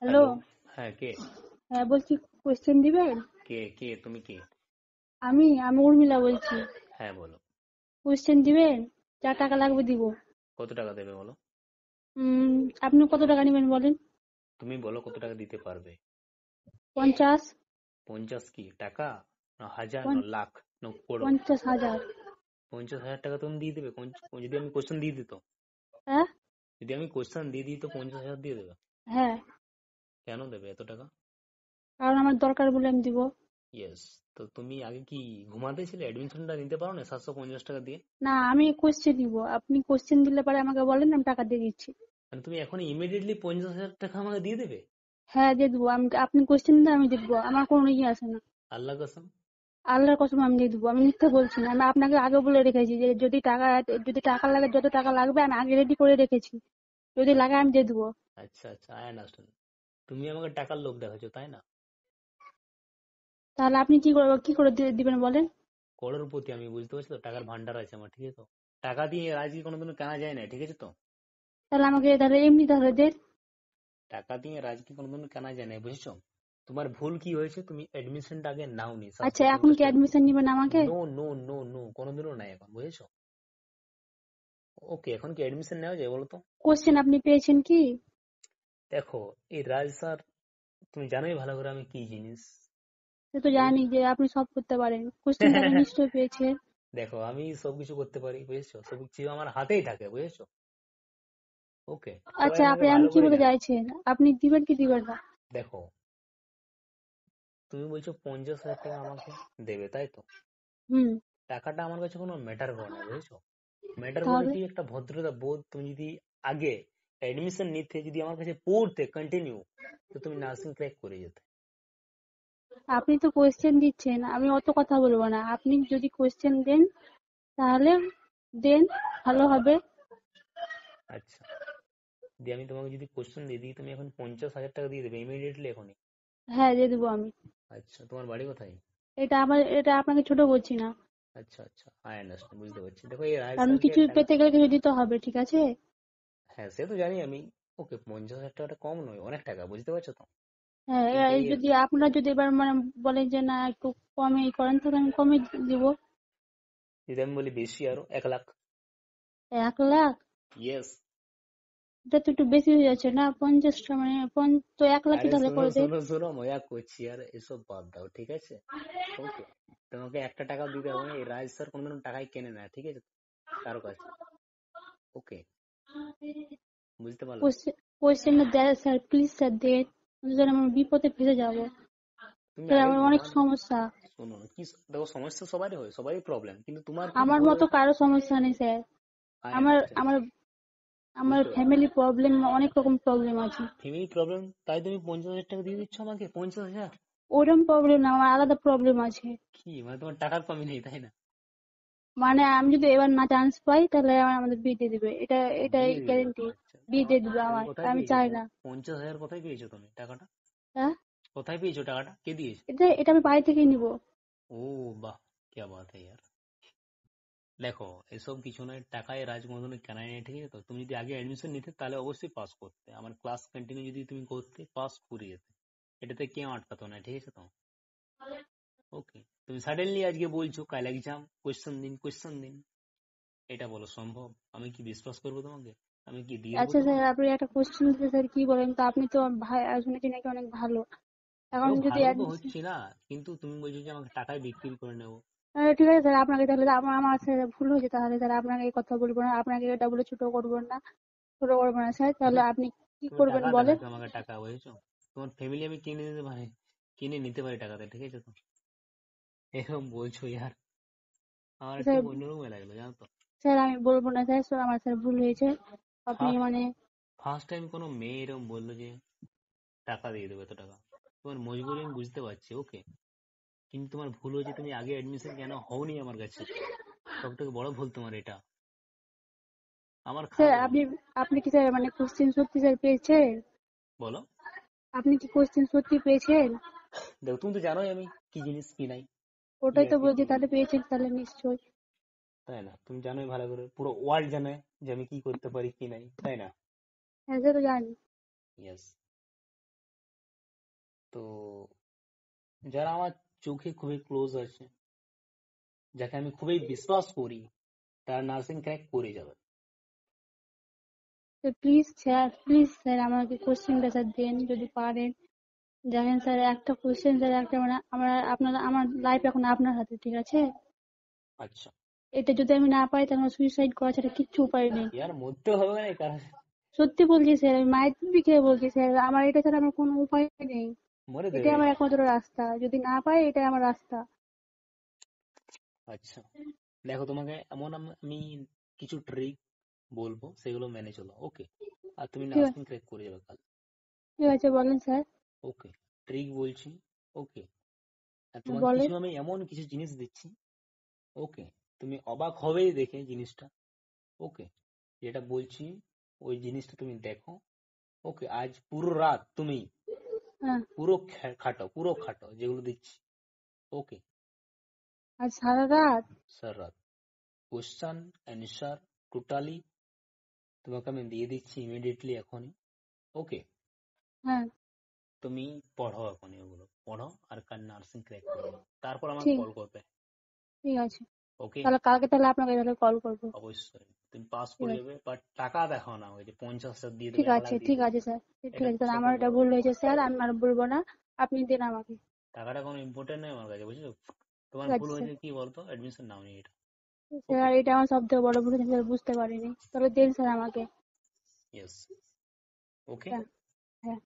Hello. Hello. হ্যাঁ, কে? হ্যাঁ, বলছি কোয়েশ্চেন দিবেন? কে তুমি কে? আমি উর্মিলা বলছি। হ্যাঁ, বলো। কোয়েশ্চেন দিবেন? যা টাকা লাগবে দিব। কত টাকা দেবে বলো? উম আপনি কত টাকা নেবেন বলেন? তুমি বলো কত টাকা দিতে পারবে? 50। 50 কি টাকা? না হাজার, না পঞ্চ- লাখ, না করোড়? 50,000। 50,000 টাকা তুমি দিয়ে দিবে? যদি আমি কোশ্চেন দিয়ে দিত, হ্যাঁ। যদি আমি কোশ্চেন দিয়ে দিই তো 50,000 দিয়ে দেবে? হ্যাঁ, কেন দেবে এত টাকা? কারণ আমার দরকার বলে আমি দিব। ইয়েস। তো তুমি আগে কি ঘুমাতে ছিলে? অ্যাডমিশনটা নিতে পারো না 750 টাকা দিয়ে? না, আমি কোয়েশ্চেন দিব। আপনি কোয়েশ্চেন দিলে পরে আমাকে বলেন, আমি টাকা দিয়ে দিচ্ছি। মানে তুমি এখন ইমিডিয়েটলি 50,000 টাকা আমাকে দিয়ে দেবে? হ্যাঁ, দিয়ে দিব। আপনি কোয়েশ্চেন দিলে আমি দিয়ে দিব। আমার কোনো ইয়ে আছে না। আল্লাহ কসম। আল্লাহর কসম আমি দিয়ে দিব। আমি মিথ্যা বলছি না। আমি আপনাকে আগে বলে রেখেছি যে যদি টাকা লাগে, যত টাকা লাগবে আমি আগে রেডি করে রেখেছি। যদি লাগে আমি দিয়ে দিব। আচ্ছা আচ্ছা, আই আন্ডারস্ট্যান্ড। তুমি আমাকে টাকার লোভ দেখাচ্ছ তাই না? তাহলে আপনি কি করে দিবেন বলেন? করোড়পতি আমি, বুঝতে পারছি তো, টাকার ভান্ডার আছে আমার, ঠিক আছে তো। টাকা দিয়ে রাজকে কোনোদিনও কেনা যায় না, ঠিক আছে তো। তাহলে আমাকে তাহলে এমনি তাহলে দেন। টাকা দিয়ে রাজকে কোনোদিনও কেনা যায় না, বুঝেছো? তোমার ভুল কি হয়েছে, তুমি অ্যাডমিশনটা আগে নাওনি আচ্ছা, সাতশো এখন পঞ্চাশ কি টাকা দিয়ে। অ্যাডমিশন নিবেন আমাকে? নো নো নো নো, কোনোদিনও নাই এখন, বুঝেছো? ওকে, এখন কি অ্যাডমিশন নেওয়া যায় বলো তো? কোশ্চেন আপনি পেয়েছেন কি? দেখো, এই রাজ স্যার, তুমি জানোই ভালো করে আমি কি জিনিস। সে তো এই জানি যে আপনি সব করতে পারেন। কোশ্চেন তাহলে নিশ্চয়ই পেয়েছেন। দেখো, আমি সবকিছু করতে পারি, বুঝেছো? সবকিছু আমার হাতেই থাকে, বুঝেছো? ওকে, সবাই আচ্ছা, আমাকে আপনি ভালো আমি কি করে বলতে জানে। চাইছেন? আপনি দিবেন কি দিবেন না? দেখো, তুমি বলছো 50,000 টাকা আমাকে দেবে, তাই তো? হুম। টাকাটা আমার কাছে কোনো ম্যাটার করে না, বুঝেছো? ম্যাটার করে তাহলে কি, একটা ভদ্রতা বোধ। তুমি যদি আগে এডমিশন নিতে, যদি আমার কাছে পড়তে কন্টিনিউ, তো তুমি নার্সিং ক্র্যাক করে যেতে। আপনি তো কোশ্চেন দিচ্ছেন, আমি অত কথা বলবো না। আপনি যদি কোশ্চেন দেন তাহলে দেন, ভালো হবে। আচ্ছা, দিয়ে আমি তোমাকে যদি কোশ্চেন দিয়ে দিই, তুমি এখন 50,000 টাকা দিয়ে দেবে ইমিডিয়েটলি এখনই? হ্যাঁ, দিয়ে দেবো আমি। আচ্ছা, তোমার বাড়ি কোথায়? এটা আপনাকে ছোট বলছি না। আচ্ছা আচ্ছা, আই আন্ডারস্ট্যান্ড, বুঝতে পারছি। দেখো, এই রায় কারণ স্যারকে কিছু টাকা, পেতে গেলে কিছু দিতে হবে, ঠিক আছে? হ্যাঁ সে তো জানি আমি। ওকে, 50,000 টাকাটা কম নয়, অনেক টাকা, বুঝতে পারছো তো। হ্যাঁ, কিন্তু এই যদি আপনারা যদি এবার মানে বলেন যে না একটু কমে করেন, তাহলে আমি কমে দিব। যদি আমি বলি বেশি, আরো 1 লাখ। 1 লাখ? ইয়েস। এটা তো একটু বেশি হয়ে যাচ্ছে না? 50টা মানে তো 1 লাখই আরে তাহলে শোনো করে দেন। শোনো শোনো, মজা করছি, আর এসব বাদ দাও, ঠিক আছে? ওকে, তোমাকে একটা টাকা দিতে হবে না। এই রাজ স্যার কোনোদিন টাকাই কেনে না, ঠিক আছে? কারো কাছে। ওকে, বুঝতে পারলা? কোয়েশ্চেনটা দেন স্যার, প্লিজ স্যার দেন। যেন আমার বিপদে ফেসে যাবো। তুমি স্যার আগে আমার অনেক ঘুমান। সমস্যা। শোনো কি, দেখো সমস্যা সবারই হয়, সবারই প্রবলেম, কিন্তু তোমার কি আমার ভুল মতো হয়েছে? কারো সমস্যা নেই স্যার। আই আমার আন্ডারস্ট্যান্ড, আমার আমার বুঝতে পারছি। ফ্যামিলি প্রবলেম, অনেক রকম প্রবলেম আছে। ফ্যামিলি প্রবলেম, তাই তুমি 50,000 টাকা দিয়ে দিচ্ছ আমাকে? 50,000? ওরকম প্রবলেম না, আমার আলাদা প্রবলেম আছে। কি মানে, তোমার টাকার কমি নেই তাই না? মানে আমি যদি এবার না চান্স পাই তাহলে আমাদের বিয়ে দিয়ে দিবে, এটাই বিয়ে দিয়ে দেবে? গ্যারেন্টি। আচ্ছা, বিয়ে দিয়ে দিবে তুমি আমার, কোথায় আমি পেয়েছো চাই না। 50,000? কোথায় পেয়েছো তুমি টাকাটা? হ্যাঁ, কোথায় পেয়েছো টাকাটা, কে দিয়েছে? এটা আমি বাড়ি থেকেই নিবো। ও বাহ, क्या बात है यार। দেখো, এসব কিছু নয়, টাকায় রাজ কোনোদিনও কেনায় নেই, ঠিক আছে তো। তুমি যদি আগে অ্যাডমিশন নিতে, তাহলে অবশ্যই পাস করতে, আমার ক্লাস কন্টিনিউ যদি তুমি করতে, পাস করে যেতে। এটাতে কেউ আটকাতো না, ঠিক আছে তো। ওকে, তুমি সাডেনলি আজকে বলছো কাল এক্সাম, কোয়েশ্চেন দিন কোয়েশ্চেন দিন, এটা বলো সম্ভব? আমি কি বিশ্বাস করবো তোমাকে? আমি কি দিয়ে দেবো আচ্ছা স্যার, তোমাকে? আপনি একটা কোশ্চেন দিতে স্যার, কি বলেন তো? আপনি তো ভাই শুনেছি নাকি অনেক ভালো। এখন দেখো, যদি ভালো তো admission- হচ্ছে না, কিন্তু তুমি বলছো যে আমাকে টাকায় বিক্রি করে নেবো। ঠিক আছে স্যার, আপনাকে তাহলে আমার আমার স্যার ভুল হয়েছে, তাহলে স্যার আপনাকে এই কথা বলবো না, আপনাকে এটা বলে ছোট করবো না স্যার। তাহলে তুমি আপনি কি তুমি করবেন টাকা বলেন? দেখাচ্ছ আমাকে, টাকা, বুঝেছো? তোমার ফ্যামিলি আমি কিনে নিতে পারি টাকাতে, ঠিক আছে তো। এরকম বলছো ইয়ার, আমার একটু স্যার, অন্যরকম লাগলো, জানো তো। স্যার আমি বলবো না স্যার, আমার স্যার ভুল হয়েছে। আপনি ফার্স্ট মানে ফার্স্ট টাইম কোনো মেয়ে এরকম বললো যে টাকা দিয়ে দেবে এত টাকা। তোমার মজবুরি আমি বুঝতে পারছি, ওকে, কিন্তু তোমার ভুল হয়েছে, তুমি আগে অ্যাডমিশন কেন হওনি আমার কাছে। সব থেকে বড় ভুল তোমার এটা, আমার স্যার, খারাপ লাগলো। আপনি কি স্যার মানে কোশ্চেন সত্যি স্যার পেয়েছেন? বলো। আপনি কি কোশ্চেন সত্যি পেয়েছেন? দেখো, তুমি তো জানোই আমি কি জিনিস কি নাই, কি ওটাই তো আছে বলছি, কি নেই, তাহলে পেয়েছেন তাহলে নিশ্চয়ই। তাই না? তুমি জানোই ভালো করে, পুরো ওয়ার্ল্ড জানে যে আমি কি করতে পারি কি নাই, তাই না? হ্যাঁ, সে তো জানি। ইয়েস। তো যারা আমার চোখে খুবই ক্লোজ আছে, যাকে আমি খুবই বিশ্বাস করি, তারা নার্সিং ক্র্যাক করে যাবে। তো প্লিজ স্যার আমাকে কোশ্চেনটা স্যার দেন যদি পারেন। দেখেন স্যার, একটা কোশ্চেন স্যার, একটা মানে আমার লাইফ এখন আপনার হাতে, ঠিক আছে? আচ্ছা, এটা যদি আমি না পাই তাহলে সুইসাইড করা ছাড়া কিচ্ছু উপায় নেই। ইয়ার মরতে হবে না কারণ সত্যি বলছি স্যার, আমি মায়ের দিবি খেয়ে বলছি স্যার, আমার এটা ছাড়া আমার কোনো উপায় নেই। মরে এটাই দেবে। আমার একমাত্র রাস্তা, যদি না পাই এটাই আমার রাস্তা। আচ্ছা, দেখো তোমাকে এমন আমি কিছু ট্রিক বলবো, সেগুলো মেনে চলো, ওকে? আর তুমি ঠিক আছে, নার্সিং ক্র্যাক করে যাবে কাল। ঠিক আছে, বলেন স্যার। ওকে, ট্রিক বলছি, ওকে? আর তোমাকে বলেন। কিছু আমি এমন কিছু জিনিস দিচ্ছি, ওকে? তুমি অবাক হবেই দেখে জিনিসটা, ওকে? যেটা বলছি ওই জিনিসটা তুমি দেখো, ওকে? আজ পুরো রাত তুমি হ্যাঁ। পুরো খাটো যেগুলো দিচ্ছি, ওকে? আজ সারা রাত? স্যার রাত কোশ্চান অ্যান্সার টোটালি তোমাকে আমি দিয়ে দিচ্ছি ইমিডিয়েটলি এখনই, ওকে? হ্যাঁ। তুমি পড়ো এখনই, ওগুলো পড়ো আর কাল নার্সিং ক্র্যাক করে নাও, তারপর আমাকে ঠিক কল করবে, ঠিক আছে, ওকে? তাহলে কালকে তাহলে আপনাকে তাহলে কল করবো। অবশ্যই তুমি পাস ঠিক করে আছে, যাবে, বাট টাকা দেখো না, ওই যে 50,000 দিয়ে দেবো, ঠিক 1 লাখ আছে, দিয়ে ঠিক দেবো, আছে স্যার, ঠিক এটা আছে স্যার, চোখে আমার এটা পড়ো ভুল না। হয়েছে স্যার, আমি আর বলবো না। আপনি দেন আমাকে। টাকাটা কোনো ইম্পর্টেন্ট নয় আমার কাছে, বুঝছো? তোমার ঠিক ভুল আছে স্যার। হয়েছে কি বলতো, অ্যাডমিশন নাওনি এটা, ওকে? স্যার এটা আমার সব থেকে বড় ভুল হয়েছে স্যার, বুঝতে পারিনি, তবে দেন স্যার আমাকে। ইয়েস, ওকে। হ্যাঁ। হ্যাঁ।